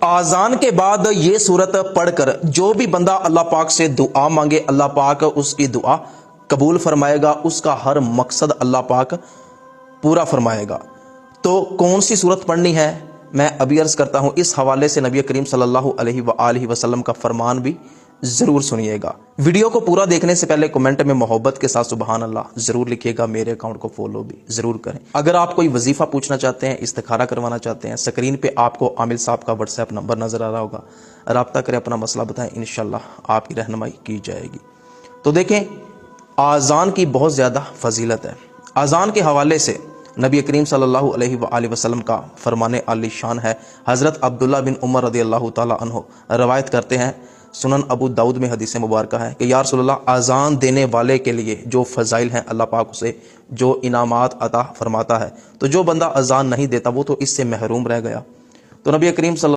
आज़ान के बाद ये सूरत पढ़कर जो भी बंदा अल्लाह पाक से दुआ मांगे, अल्लाह पाक उसकी दुआ कबूल फरमाएगा, उसका हर मकसद अल्लाह पाक पूरा फरमाएगा। तो कौन सी सूरत पढ़नी है मैं अभी अर्ज़ करता हूँ। इस हवाले से नबी करीम सल्लल्लाहु अलैहि वसल्लम का फरमान भी ज़रूर सुनिएगा। वीडियो को पूरा देखने से पहले कमेंट में मोहब्बत के साथ सुबहान अल्लाह ज़रूर लिखिएगा। मेरे अकाउंट को फॉलो भी ज़रूर करें। अगर आप कोई वजीफ़ा पूछना चाहते हैं, इस्तिखारा करवाना चाहते हैं, स्क्रीन पे आपको आमिल साहब का व्हाट्सएप नंबर नज़र आ रहा होगा, राब्ता करें, अपना मसला बताएं, इंशाल्लाह आपकी रहनुमाई की जाएगी। तो देखें, आज़ान की बहुत ज़्यादा फजीलत है। आज़ान के हवाले से नबी करीम सल्लल्लाहु अलैहि वसल्लम का फरमान आली शान है। हज़रत अब्दुल्ला बिन उमर रज़ियल्लाहु ताला अन्हु रवायत करते हैं, सुनन अबू दाऊद में हदीस मुबारक है कि या रसूलल्लाह, आज़ान देने वाले के लिए जो फ़ज़ाइल हैं अल्लाह पाक उसे जो इनामात अता फरमाता है, तो जो बंदा आज़ान नहीं देता वो तो इससे महरूम रह गया। तो नबी करीम